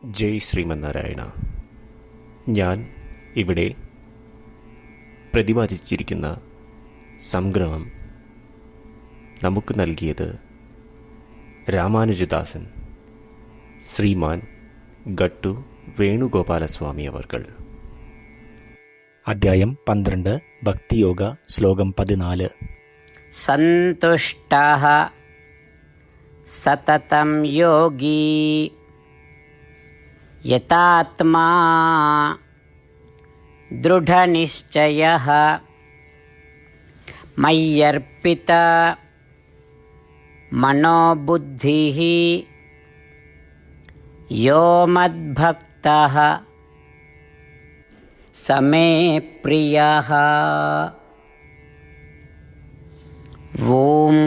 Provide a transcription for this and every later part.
ജയ് ശ്രീമന്നാരായണ. ഞാൻ ഇവിടെ പ്രതിപാദിച്ചിരിക്കുന്ന സംഗ്രഹം നമുക്ക് നൽകിയത് രാമാനുജദാസൻ ശ്രീമാൻ ഗട്ടു വേണുഗോപാലസ്വാമി അവർകൾ. അധ്യായം 12 ഭക്തിയോഗ ശ്ലോകം 14. സന്തുഷ്ടഃ സതതം യോഗി യതാത്മാ ദൃഢനിശ്ചയഃ മയ്യർപ്പിത മനോബുദ്ധിഃ യോ മദ്ഭക്തഃ സമേ പ്രിയഃ. ഓം.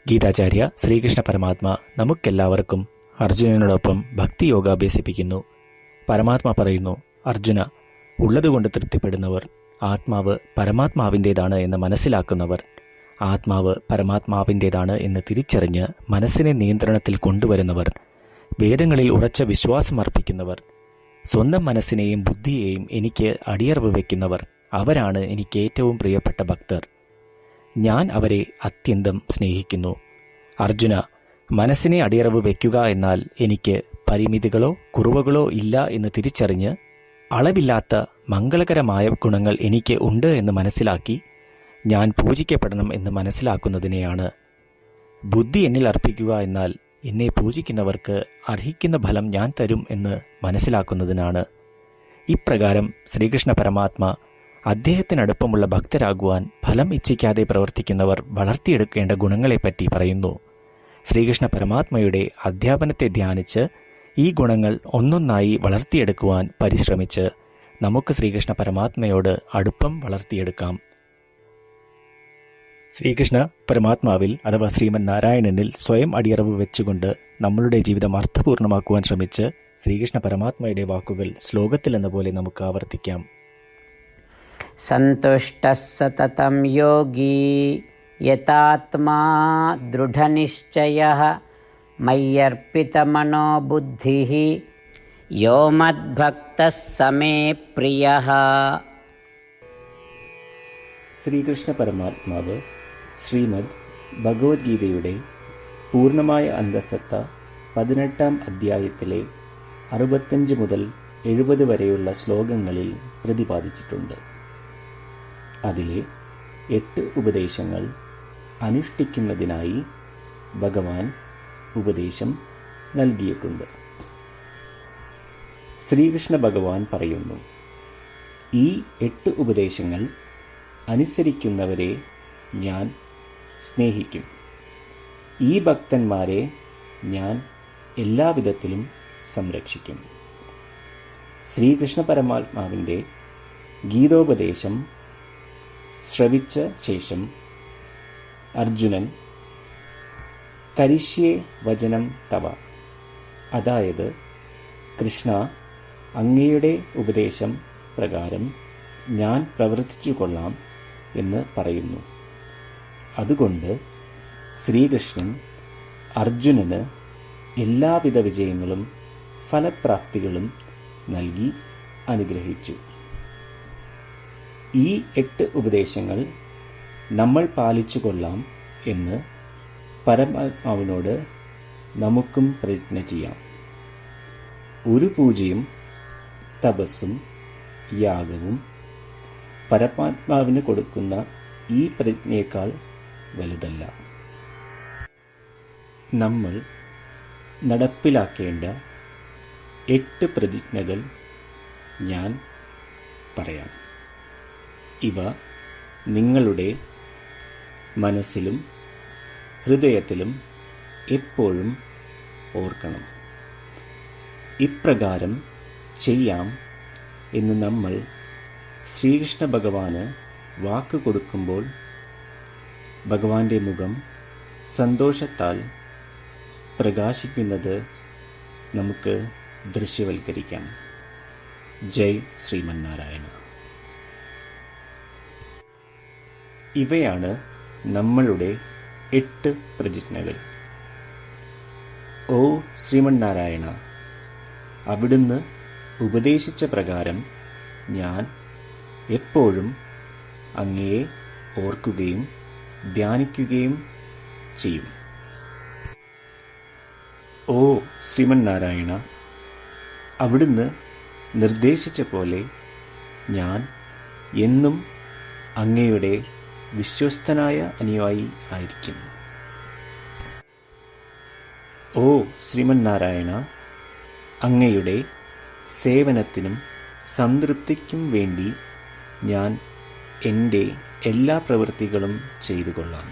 ഗീതാചാര്യ ശ്രീകൃഷ്ണ പരമാത്മ നമുക്കെല്ലാവർക്കും അർജുനനോടൊപ്പം ഭക്തിയോഗ അഭ്യസിപ്പിക്കുന്നു. പരമാത്മ പറയുന്നു, അർജുന, ഉള്ളതുകൊണ്ട് തൃപ്തിപ്പെടുന്നവർ, ആത്മാവ് പരമാത്മാവിൻ്റേതാണ് എന്ന് മനസ്സിലാക്കുന്നവർ, ആത്മാവ് പരമാത്മാവിൻ്റേതാണ് എന്ന് തിരിച്ചറിഞ്ഞ് മനസ്സിനെ നിയന്ത്രണത്തിൽ കൊണ്ടുവരുന്നവർ, വേദങ്ങളിൽ ഉറച്ച വിശ്വാസം അർപ്പിക്കുന്നവർ, സ്വന്തം മനസ്സിനെയും ബുദ്ധിയെയും എനിക്ക് അടിയറവ് വയ്ക്കുന്നവർ, അവരാണ് എനിക്ക് ഏറ്റവും പ്രിയപ്പെട്ട ഭക്തർ. ഞാൻ അവരെ അത്യന്തം സ്നേഹിക്കുന്നു. അർജുന, മനസ്സിനെ അടിയറവ് വയ്ക്കുക എന്നാൽ എനിക്ക് പരിമിതികളോ കുറവുകളോ ഇല്ല എന്ന് തിരിച്ചറിഞ്ഞ് അളവില്ലാത്ത മംഗളകരമായ ഗുണങ്ങൾ എനിക്ക് ഉണ്ട് എന്ന് മനസ്സിലാക്കി ഞാൻ പൂജിക്കപ്പെടണം എന്ന് മനസ്സിലാക്കുന്നതിനെയാണ്. ബുദ്ധി എന്നിൽ അർപ്പിക്കുക എന്നാൽ എന്നെ പൂജിക്കുന്നവർക്ക് അർഹിക്കുന്ന ഫലം ഞാൻ തരും എന്ന് മനസ്സിലാക്കുന്നതിനാണ്. ഇപ്രകാരം ശ്രീകൃഷ്ണ പരമാത്മ അദ്ദേഹത്തിനടുപ്പമുള്ള ഭക്തരാകുവാൻ ഫലം ഇച്ഛിക്കാതെ പ്രവർത്തിക്കുന്നവർ വളർത്തിയെടുക്കേണ്ട ഗുണങ്ങളെപ്പറ്റി പറയുന്നു. ശ്രീകൃഷ്ണ പരമാത്മയുടെ അധ്യാപനത്തെ ധ്യാനിച്ച് ഈ ഗുണങ്ങൾ ഒന്നൊന്നായി വളർത്തിയെടുക്കുവാൻ പരിശ്രമിച്ച് നമുക്ക് ശ്രീകൃഷ്ണ പരമാത്മയോട് അടുപ്പം വളർത്തിയെടുക്കാം. ശ്രീകൃഷ്ണ പരമാത്മാവിൽ അഥവാ ശ്രീമൻ നാരായണനിൽ സ്വയം അടിയറവ് വെച്ചുകൊണ്ട് നമ്മളുടെ ജീവിതം അർത്ഥപൂർണമാക്കുവാൻ ശ്രമിച്ച് ശ്രീകൃഷ്ണ പരമാത്മയുടെ വാക്കുകൾ ശ്ലോകത്തിൽ എന്ന പോലെ നമുക്ക് ആവർത്തിക്കാം. സന്തുഷ്ടഃ സതതം യോഗി യതാത്മാ ദൃഢനിശ്ചയഃ മയ്യർപ്പിതമനോ ബുദ്ധിഃ യോ മദ്ഭക്തഃ സമേ പ്രിയഃ. ശ്രീകൃഷ്ണ പരമാത്മാവ് ശ്രീമദ് ഭഗവത്ഗീതയുടെ പൂർണ്ണമായ അന്തസത്ത 18-ാം അധ്യായത്തിലെ 65 മുതൽ 70 വരെയുള്ള ശ്ലോകങ്ങളിൽ പ്രതിപാദിച്ചിട്ടുണ്ട്. അതിലെ 8 ഉപദേശങ്ങൾ അനുഷ്ഠിക്കുന്നതിനായി ഭഗവാൻ ഉപദേശം നൽകിയിട്ടുണ്ട്. ശ്രീകൃഷ്ണ ഭഗവാൻ പറയുന്നു, ഈ 8 ഉപദേശങ്ങൾ അനുസരിക്കുന്നവരെ ഞാൻ സ്നേഹിക്കും. ഈ ഭക്തന്മാരെ ഞാൻ എല്ലാവിധത്തിലും സംരക്ഷിക്കും. ശ്രീകൃഷ്ണ പരമാത്മാവിൻ്റെ ഗീതോപദേശം ശ്രവിച്ച ശേഷം അർജുനൻ കരിഷ്യേ വചനം തവ, അതായത് കൃഷ്ണ, അങ്ങയുടെ ഉപദേശം പ്രകാരം ഞാൻ പ്രവർത്തിച്ചു കൊള്ളാം എന്ന് പറയുന്നു. അതുകൊണ്ട് ശ്രീകൃഷ്ണൻ അർജുനന് എല്ലാവിധ വിജയങ്ങളും ഫലപ്രാപ്തികളും നൽകി അനുഗ്രഹിച്ചു. ഈ 8 ഉപദേശങ്ങൾ നമ്മൾ പാലിച്ചു കൊള്ളാം എന്ന് പരമാത്മാവിനോട് നമുക്കും പ്രതിജ്ഞ ചെയ്യാം. ഒരു പൂജയും തപസ്സും യാഗവും പരമാത്മാവിന് കൊടുക്കുന്ന ഈ പ്രതിജ്ഞയേക്കാൾ വലുതല്ല. നമ്മൾ നടപ്പിലാക്കേണ്ട 8 പ്രതിജ്ഞകൾ ഞാൻ പറയാം. ഇവ നിങ്ങളുടെ മനസ്സിലും ഹൃദയത്തിലും എപ്പോഴും ഓർക്കണം. ഇപ്രകാരം ചെയ്യാം എന്ന് നമ്മൾ ശ്രീകൃഷ്ണ ഭഗവാന് വാക്ക് കൊടുക്കുമ്പോൾ ഭഗവാന്റെ മുഖം സന്തോഷത്താൽ പ്രകാശിക്കുന്നത് നമുക്ക് ദൃശ്യവൽക്കരിക്കാം. ജയ് ശ്രീമന്നാരായണ. ഇവയാണ് നമ്മളുടെ 8 പ്രതിജ്ഞകൾ. ഓ ശ്രീമന്നാരായണ, അവിടുന്ന് ഉപദേശിച്ച പ്രകാരം ഞാൻ എപ്പോഴും അങ്ങയെ ഓർക്കുകയും ധ്യാനിക്കുകയും ചെയ്യും. ഓ ശ്രീമന്നാരായണ, അവിടുന്ന് നിർദ്ദേശിച്ച പോലെ ഞാൻ എന്നും അങ്ങയുടെ വിശ്വസ്തനായ അനുയായി ആയിരിക്കും. ഓ ശ്രീമന്നാരായണ, അങ്ങയുടെ സേവനത്തിനും സംതൃപ്തിക്കും വേണ്ടി ഞാൻ എൻ്റെ എല്ലാ പ്രവൃത്തികളും ചെയ്തു കൊള്ളാം.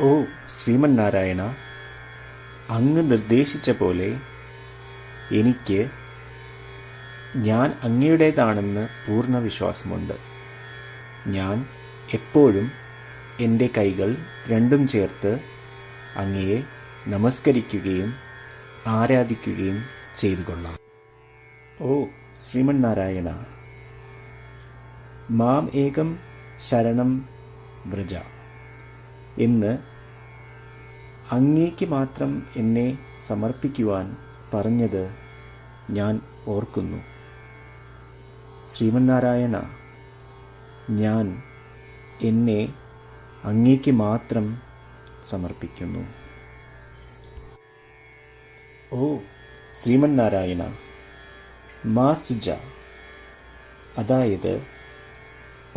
ഓ ശ്രീമന്നാരായണ, അങ്ങ് നിർദ്ദേശിച്ച പോലെ എനിക്ക് ഞാൻ അങ്ങയുടേതാണെന്ന് പൂർണ്ണ വിശ്വാസമുണ്ട്. ഞാൻ എപ്പോഴും എൻ്റെ കൈകൾ രണ്ടും ചേർത്ത് അങ്ങയെ നമസ്കരിക്കുകയും ആരാധിക്കുകയും ചെയ്തു കൊള്ളാം. ഓ ശ്രീമന്നാരായണ, മാം ഏകം ശരണം വ്രജ എന്ന് അങ്ങേക്ക് മാത്രം എന്നെ സമർപ്പിക്കുവാൻ പറഞ്ഞത് ഞാൻ ഓർക്കുന്നു. ശ്രീമന്നാരായണ, ഞാൻ എന്നെ അങ്ങേക്ക് മാത്രം സമർപ്പിക്കുന്നു. ഓ ശ്രീമന്നാരായണ, മാ സുജ, അതായത്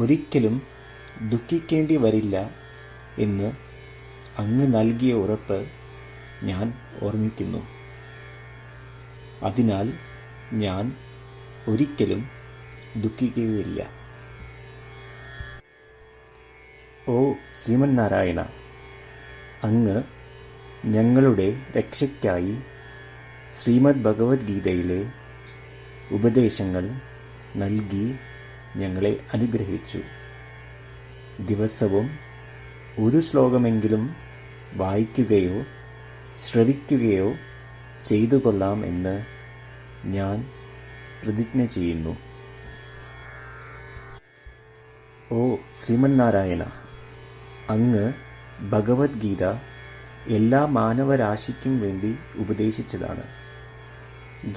ഒരിക്കലും ദുഃഖിക്കേണ്ടി വരില്ല എന്ന് അങ്ങ് നൽകിയ ഉറപ്പ് ഞാൻ ഓർമ്മിക്കുന്നു. അതിനാൽ ഞാൻ ഒരിക്കലും ദുഃഖിക്കുകയില്ല. ഓ ശ്രീമന്നാരായണ, അങ്ങ് ഞങ്ങളുടെ രക്ഷയ്ക്കായി ശ്രീമദ് ഭഗവത്ഗീതയിലെ ഉപദേശങ്ങൾ നൽകി ഞങ്ങളെ അനുഗ്രഹിച്ചു. ദിവസവും ഒരു ശ്ലോകമെങ്കിലും വായിക്കുകയോ ശ്രവിക്കുകയോ ചെയ്തു കൊള്ളാം എന്ന് ഞാൻ പ്രതിജ്ഞ ചെയ്യുന്നു. ഓ ശ്രീമന്നാരായണ, അങ്ങ് ഭഗവത്ഗീത എല്ലാ മാനവരാശിക്കും വേണ്ടി ഉപദേശിച്ചതാണ്.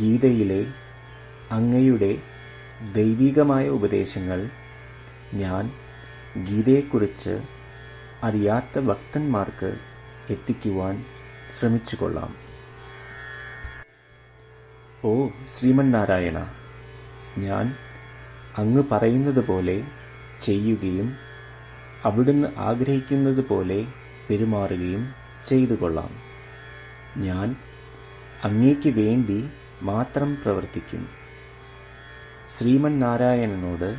ഗീതയിലെ അങ്ങയുടെ ദൈവികമായ ഉപദേശങ്ങൾ ഞാൻ ഗീതയെക്കുറിച്ച് അറിയാത്ത ഭക്തന്മാർക്ക് എത്തിക്കുവാൻ ശ്രമിച്ചുകൊള്ളാം. ഓ ശ്രീമന്നാരായണ, ഞാൻ അങ്ങ് പറയുന്നത് പോലെ ചെയ്യുകയും അവിടുന്ന് ആഗ്രഹിക്കുന്നത് പോലെ പെരുമാറുകയും ചെയ്തു കൊള്ളാം. ഞാൻ അങ്ങേക്ക് വേണ്ടി മാത്രം പ്രവർത്തിക്കും. ശ്രീമന്നാരായണനോട്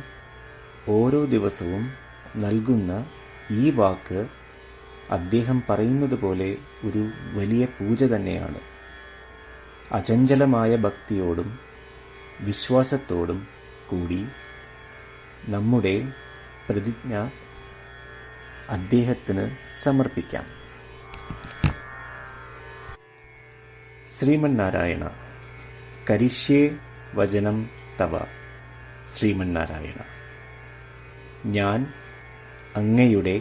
ഓരോ ദിവസവും നൽകുന്ന ഈ വാക്ക് അദ്ദേഹം പറയുന്നത് പോലെ ഒരു വലിയ പൂജ തന്നെയാണ്. അചഞ്ചലമായ ഭക്തിയോടും വിശ്വാസത്തോടും കൂടി നമ്മുടെ പ്രതിജ്ഞ അദ്ദേഹത്തിന് സമർപ്പിക്കാം. ശ്രീമന്നാരായണ, കരിഷ്യേ വചനം തവ. ശ്രീമന്നാരായണ, ഞാൻ അങ്ങയുടെ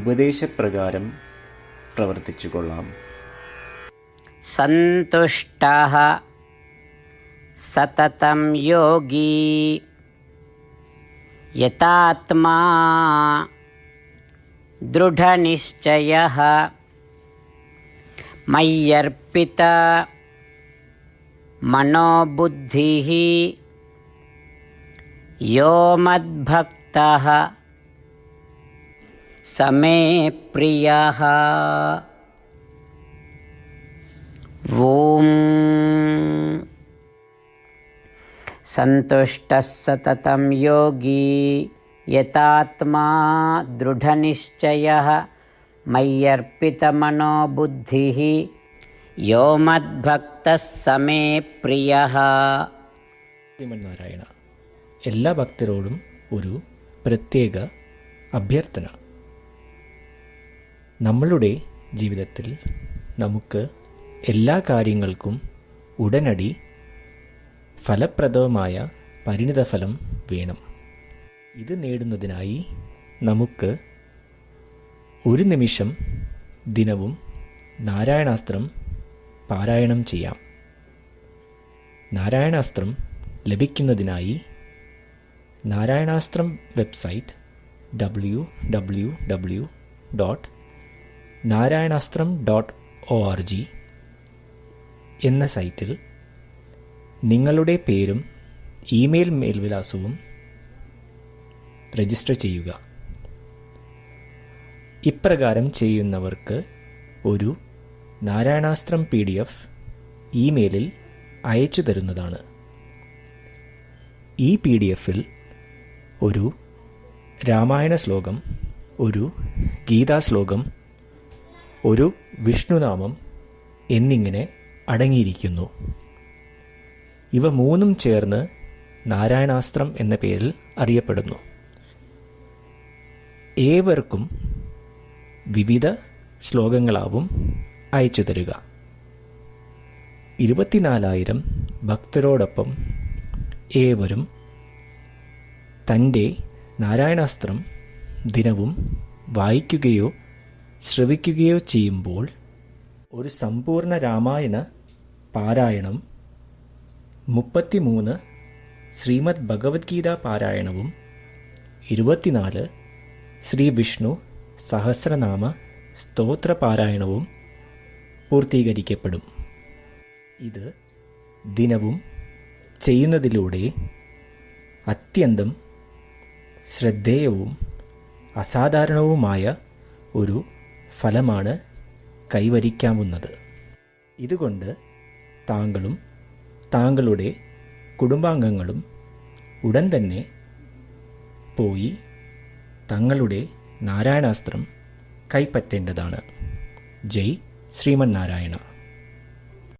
ഉപദേശപ്രകാരം പ്രവർത്തിച്ചുകൊള്ളാം. സന്തുഷ്ടഃ സതതം യോഗി യതാത്മാ ദൃഢനിശ്ചയഃ മയ്യർപ്പിത മനോബുദ്ധിഃ യോ മദ്ഭക്തഃ സമേ പ്രിയഃ. ഓം സന്തുഷ്ടഃ സതതം യോഗി യതാത്മാ ദൃഢനിശ്ചയഃ മയ്യർപ്പിതമനോ ബുദ്ധിഃ യോ മദ്ഭക്തഃ സമേ പ്രിയഃ. ശ്രീമന്നാരായണ, എല്ലാ ഭക്തരോടും ഒരു പ്രത്യേക അഭ്യർത്ഥന. നമ്മളുടെ ജീവിതത്തിൽ നമുക്ക് എല്ലാ കാര്യങ്ങൾക്കും ഉടനടി ഫലപ്രദമായ പരിണിതഫലം വേണം. ഇത് നേടുന്നതിനായി നമുക്ക് ഒരു നിമിഷം ദിനവും നാരായണാസ്ത്രം പാരായണം ചെയ്യാം. നാരായണാസ്ത്രം ലഭിക്കുന്നതിനായി നാരായണാസ്ത്രം വെബ്സൈറ്റ് www.narayanaastram.org എന്ന സൈറ്റിൽ നിങ്ങളുടെ പേരും ഇമെയിൽ മേൽവിലാസവും രജിസ്റ്റർ ചെയ്യുക. ഇപ്രകാരം ചെയ്യുന്നവർക്ക് ഒരു നാരായണാസ്ത്രം PDF ഇമെയിലിൽ അയച്ചു തരുന്നതാണ്. ഈ PDF-ൽ ഒരു രാമായണ ശ്ലോകം, ഒരു ഗീതാശ്ലോകം, ഒരു വിഷ്ണുനാമം എന്നിങ്ങനെ അടങ്ങിയിരിക്കുന്നു. ഇവ മൂന്നും ചേർന്ന് നാരായണാസ്ത്രം എന്ന പേരിൽ അറിയപ്പെടുന്നു. ഏവർക്കും വിവിധ ശ്ലോകങ്ങളാവും അയച്ചു തരിക. 24,000 ഭക്തരോടൊപ്പം ഏവരും തൻ്റെ നാരായണാസ്ത്രം ദിനവും വായിക്കുകയോ ശ്രവിക്കുകയോ ചെയ്യുമ്പോൾ ഒരു സമ്പൂർണ്ണ രാമായണ പാരായണം, 33 ശ്രീമദ് ഭഗവത്ഗീത പാരായണവും 24 ശ്രീ വിഷ്ണു സഹസ്രനാമ സ്തോത്ര പാരായണവും പൂർത്തീകരിക്കപ്പെടും. ഇത് ദിനവും ചെയ്യുന്നതിലൂടെ അത്യന്തം ശ്രദ്ധേയവും അസാധാരണവുമായ ഒരു ഫലമാണ് കൈവരിക്കാവുന്നത്. ഇതുകൊണ്ട് താങ്കളും താങ്കളുടെ കുടുംബാംഗങ്ങളും ഉടൻ തന്നെ പോയി തങ്ങളുടെ നാരായണാസ്ത്രം കൈപ്പറ്റേണ്ടതാണ്. ജയ് ശ്രീമന്നാരായണ.